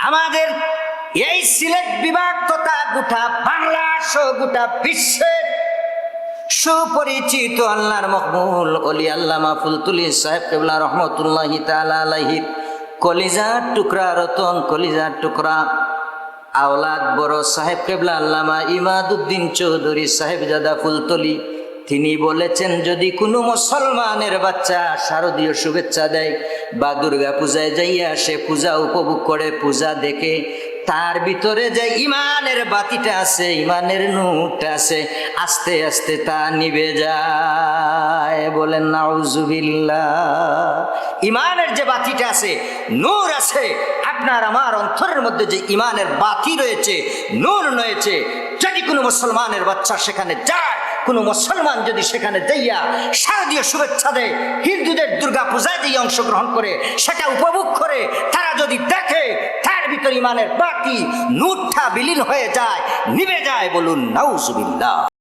আমাদের এই সিলেট বিভাগ তথা গোটা বাংলা সহ গোটা বিশ্বের সুপরিচিত আল্লাহর মকবুল ওলি আল্লামা ফুলতুলি সাহেব কেবলা রহমতুল্লাহি তাআলা আলাইহির কলিজার টুকরা রতন কলিজার টুকরা আওলাদ বড় সাহেব কেবলা আল্লামা ইমাদউদ্দিন চৌধুরী সাহেবজাদা ফুলতলি তিনি বলেছেন, যদি কোনো মুসলমানের বাচ্চা শারদীয় শুভেচ্ছা দেয় বা দুর্গা পূজায় যাইয়া সে পূজা উপভোগ করে, পূজা দেখে, তার ভিতরে যে ইমানের বাতিটা আছে, ইমানের নূরটা আছে, আস্তে আস্তে তা নিভে যায়। বলেন নাউজুবিল্লাহ। ইমানের যে বাতিটা আছে, নূর আছে, আপনার আমার অন্তরের মধ্যে যে ইমানের বাতি রয়েছে, নূর রয়েছে, যদি কোনো মুসলমানের বাচ্চা সেখানে যায়, কোনো মুসলমান যদি সেখানে যাইয়া শারদীয় শুভেচ্ছা দেয়, হিন্দুদের দুর্গা পূজায় দিয়ে অংশগ্রহণ করে, সেটা উপভোগ করে, তারা যদি দেখে তার ভিতর ইমানের বাতি নূরটা বিলীন হয়ে যায়, নিভে যায়। বলুন নাউজুবিল্লাহ।